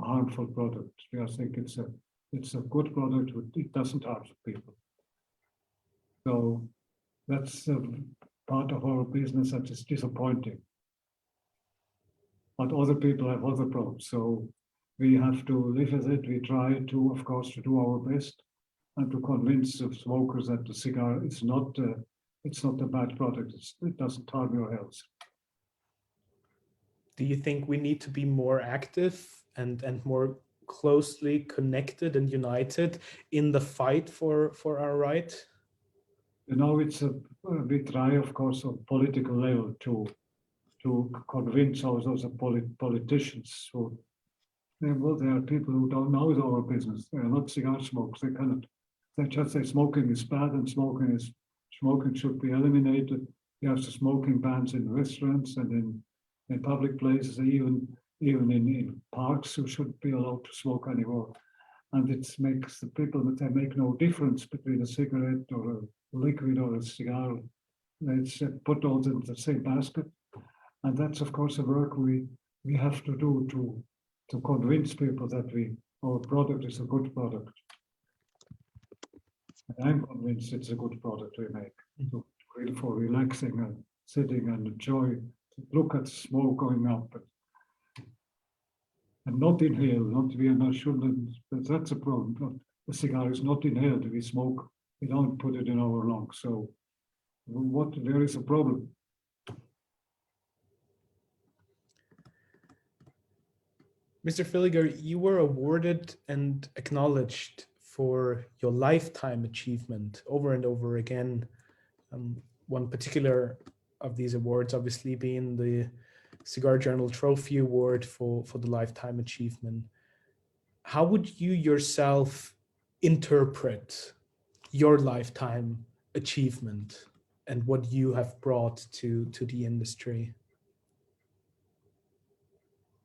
S3: harmful product. I think it's a good product. It doesn't harm people. So that's part of our business that is disappointing. But other people have other problems. So we have to live with it. We try to, of course, to do our best and to convince the smokers that the cigar is not a bad product. It doesn't harm your health.
S2: Do you think we need to be more active and more closely connected and united in the fight for our right?
S3: We try, of course, on political level to convince also the politicians. There are people who don't know our business. They are not cigar smokers. They just say smoking is bad and smoking should be eliminated. You have the smoking bans in restaurants and in public places, even in parks, you shouldn't be allowed to smoke anymore. And it makes the people that they make no difference between a cigarette or a liquid or a cigar. It's put all in the same basket. And that's, of course, the work we have to do to convince people that our product is a good product. And I'm convinced it's a good product we make. Really for relaxing and sitting and enjoy, look at smoke going up and not inhale. That's a problem. The cigar is not inhaled. We smoke. We don't put it in our lungs. So there is a problem.
S2: Mr. Villiger, you were awarded and acknowledged for your lifetime achievement over and over again. One particular of these awards obviously being the Cigar Journal Trophy Award for the lifetime achievement. How would you yourself interpret your lifetime achievement and what you have brought to the industry?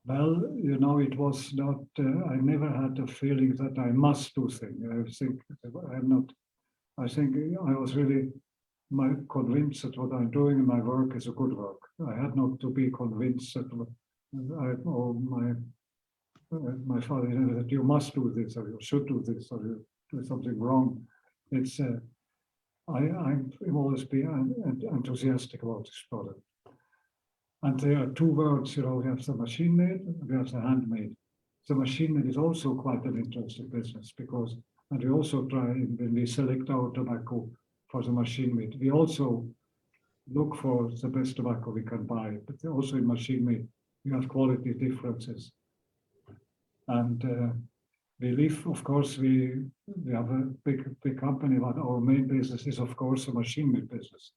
S3: Well, it was not, I never had a feeling that I must do things. I think I was really convinced that what I'm doing in my work is a good work. I had not to be convinced that my father said that you must do this or you should do this or you do something wrong. It's I'm always been enthusiastic about this product. And there are two words, we have the machine made and we have the handmade. The machine made is also quite an interesting business and we also try, when we select our tobacco for the machine made, we also look for the best tobacco we can buy, but also in machine made, we have quality differences. And we live, of course, we have a big company, but our main business is, of course, a machine made business.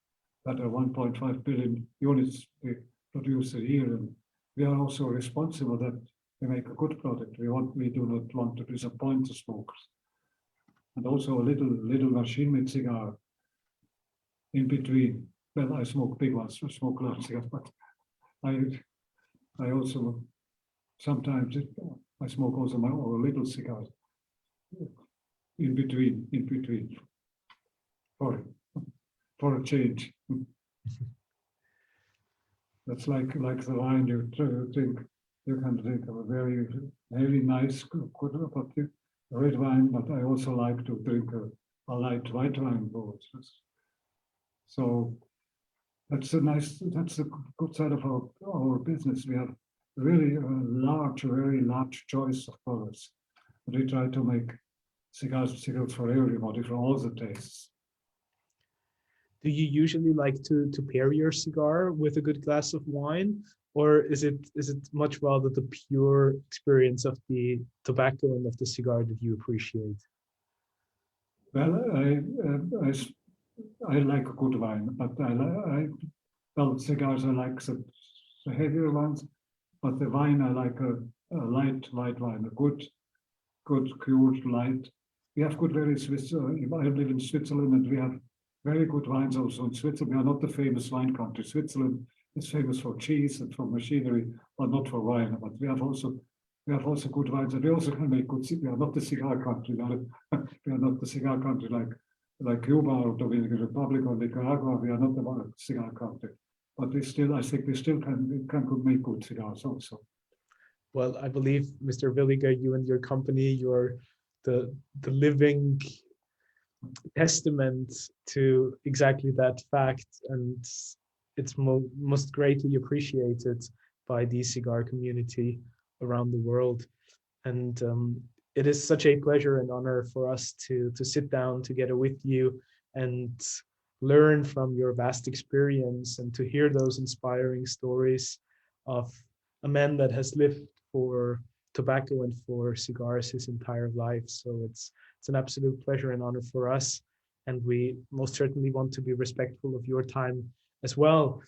S3: That are 1.5 billion units we produce a year, and we are also responsible that we make a good product. We do not want to disappoint the smokers. And also a little machine made cigar in between. Well, I smoke big ones, I smoke large cigars, but I also sometimes I smoke also my own little cigars in between for a change. That's like the wine you drink. You can drink a very nice, good, but red wine. But I also like to drink a light white wine both. So that's the good side of our business. really a very large choice of products. We try to make cigars for everybody, for all the tastes.
S2: Do you usually like to pair your cigar with a good glass of wine, or is it much rather the pure experience of the tobacco and of the cigar that you appreciate?
S3: Well, I like a good wine, but well, cigars I like the heavier ones, but the wine I like a light wine, a good cured light. We have good very Swiss. I live in Switzerland, and we have very good wines also in Switzerland. We are not the famous wine country. Switzerland is famous for cheese and for machinery, but not for wine. But we have also good wines, and we also can make good. We are not the cigar country. We are not the cigar country like Cuba or Dominican Republic or Nicaragua. We are not the cigar country, but I think we still can make good cigars also.
S2: Well, I believe, Mr. Villiger, you and your company, you're the living testament to exactly that fact, and it's most greatly appreciated by the cigar community around the world. And it is such a pleasure and honor for us to sit down together with you and learn from your vast experience and to hear those inspiring stories of a man that has lived for tobacco and for cigars his entire life. So it's an absolute pleasure and honor for us. And we most certainly want to be respectful of your time as well.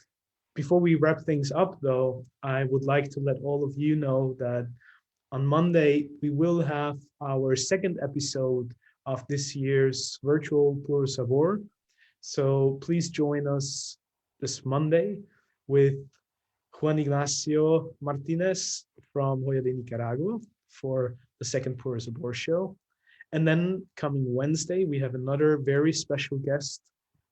S2: Before we wrap things up, though, I would like to let all of you know that on Monday, we will have our second episode of this year's virtual Puro Sabor. So please join us this Monday with Juan Ignacio Martinez from Joya de Nicaragua for the second Puro Sabor show. And then coming Wednesday, we have another very special guest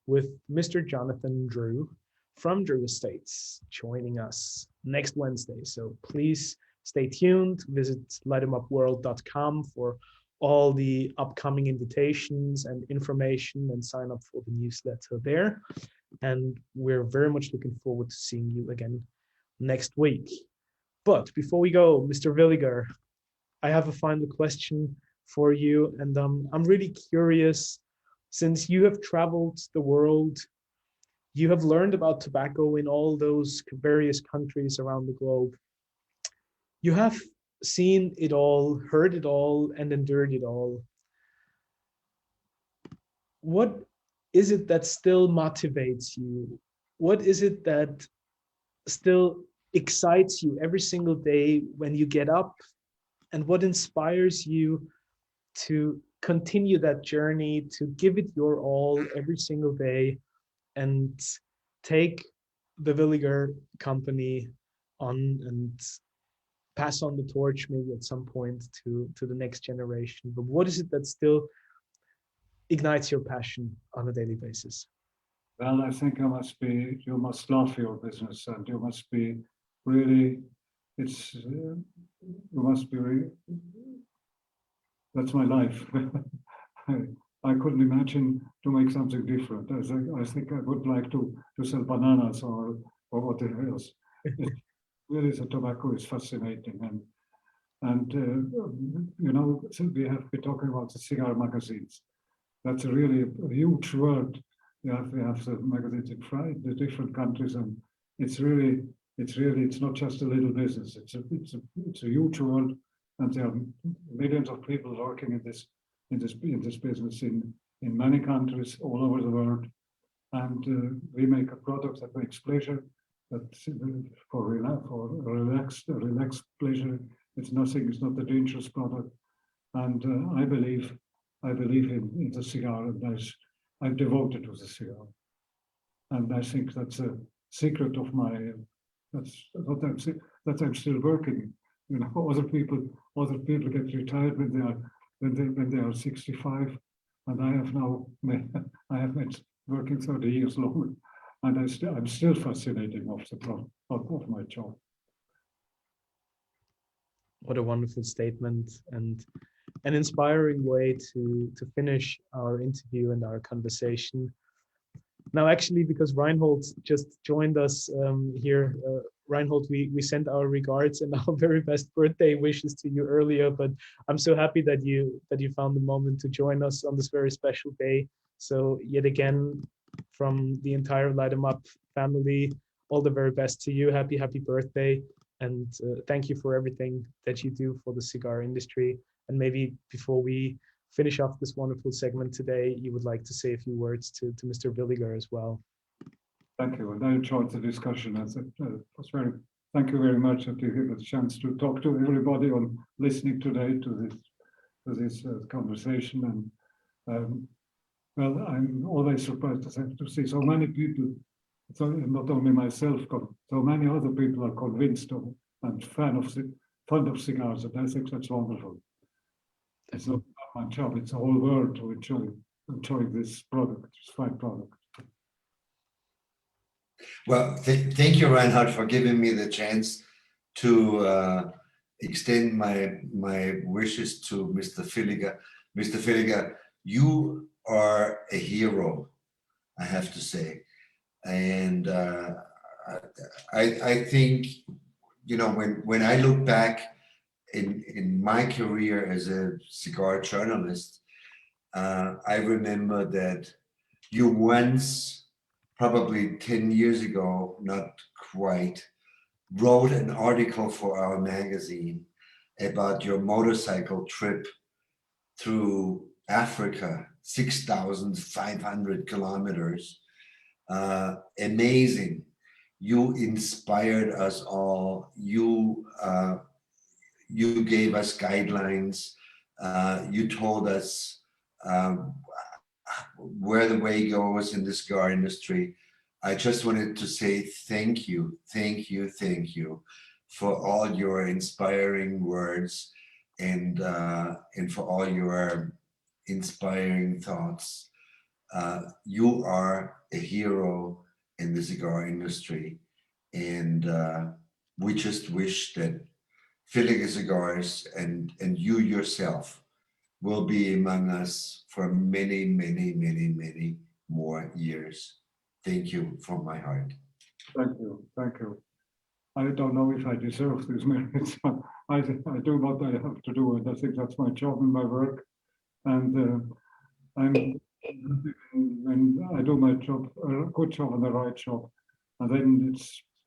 S2: with Mr. Jonathan Drew from Drew Estates joining us next Wednesday. So please stay tuned. Visit lightemupworld.com for all the upcoming invitations and information, and sign up for the newsletter there. And we're very much looking forward to seeing you again next week. But before we go, Mr. Villiger, I have a final question for you. And I'm really curious, since you have traveled the world, you have learned about tobacco in all those various countries around the globe. You have seen it all, heard it all, and endured it all. What is it that still motivates you? What is it that still excites you every single day when you get up? And what inspires you to continue that journey, to give it your all every single day and take the Villiger company on and pass on the torch maybe at some point to the next generation? But what is it that still ignites your passion on a daily basis?
S3: Well, I think you must love your business, and you must be really, you must be really, that's my life. I couldn't imagine to make something different. I think I would like to sell bananas or whatever else. Really, the tobacco is fascinating, and you know, so we have been talking about the cigar magazines. That's really a huge world. We have the magazines in the different countries, and it's not just a little business. It's a huge world, and there are millions of people working in this business in many countries all over the world. And we make a product that makes pleasure, that's for relaxed pleasure. It's not a dangerous product. And I believe in the cigar, and I'm devoted to the cigar. And I think that's a secret of my, that I'm still working. You know, other people get retired when they are 65, and I have been working 30 years longer, and I'm still fascinated of my job.
S2: What a wonderful statement, and an inspiring way to finish our interview and our conversation. Now, actually, because Reinhold just joined us here Reinhold, we sent our regards and our very best birthday wishes to you earlier, but I'm so happy that you found the moment to join us on this very special day. So yet again, from the entire Light 'em Up family, all the very best to you. Happy birthday, and thank you for everything that you do for the cigar industry. And maybe before we finish off this wonderful segment today, you would like to say a few words to Mr. Villiger as well.
S3: Thank you, and I enjoyed the discussion. Thank you very much that you give us a chance to talk to everybody on listening today to this conversation. And well, I'm always surprised to see so many people. So not only myself, so many other people are convinced of and fond of cigars, and I think that's wonderful. It's not my job; it's the whole world to enjoy this product, this fine product.
S6: Well, thank you, Reinhard, for giving me the chance to extend my wishes to Mr. Villiger. Mr. Villiger, you are a hero, I have to say. And I think, you know, when I look back in my career as a cigar journalist, I remember that you once, probably 10 years ago, not quite, wrote an article for our magazine about your motorcycle trip through Africa, 6,500 kilometers. Amazing. You inspired us all. You gave us guidelines. You told us where the way goes in the cigar industry. I just wanted to say thank you for all your inspiring words and for all your inspiring thoughts. You are a hero in the cigar industry, and we just wish that Villiger Cigars and you yourself will be among us for many, many, many, many more years. Thank you from my heart.
S3: Thank you, thank you. I don't know if I deserve these merits, but I do what I have to do, and I think that's my job and my work. And when I do my job, a good job and the right job, and then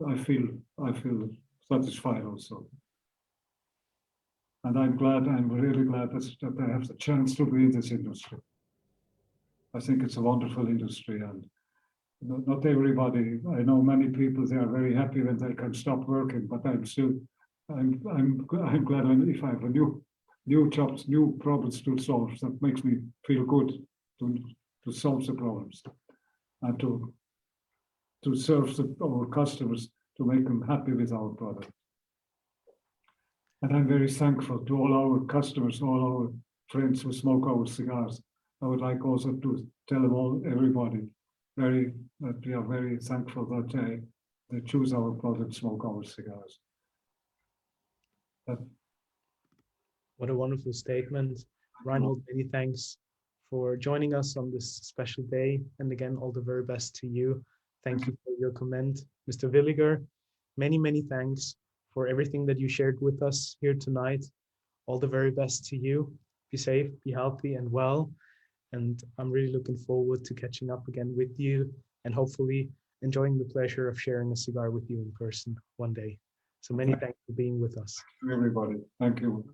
S3: I feel satisfied also. And I'm really glad that I have the chance to be in this industry. I think it's a wonderful industry, and not everybody, I know many people, they are very happy when they can stop working, but I'm glad if I have a new jobs, new problems to solve. That makes me feel good to solve the problems and to serve our customers, to make them happy with our product. And I'm very thankful to all our customers, all our friends who smoke our cigars. I would like also to tell them everybody, that we are very thankful that they choose our product, smoke our cigars.
S2: What a wonderful statement. Reinhold, many thanks for joining us on this special day. And again, all the very best to you. Thank you for your comment. Mr. Villiger, many, many thanks for everything that you shared with us here tonight. All the very best to you. Be safe, be healthy and well. And I'm really looking forward to catching up again with you and hopefully enjoying the pleasure of sharing a cigar with you in person one day. So many thanks for being with us.
S3: Everybody, thank you.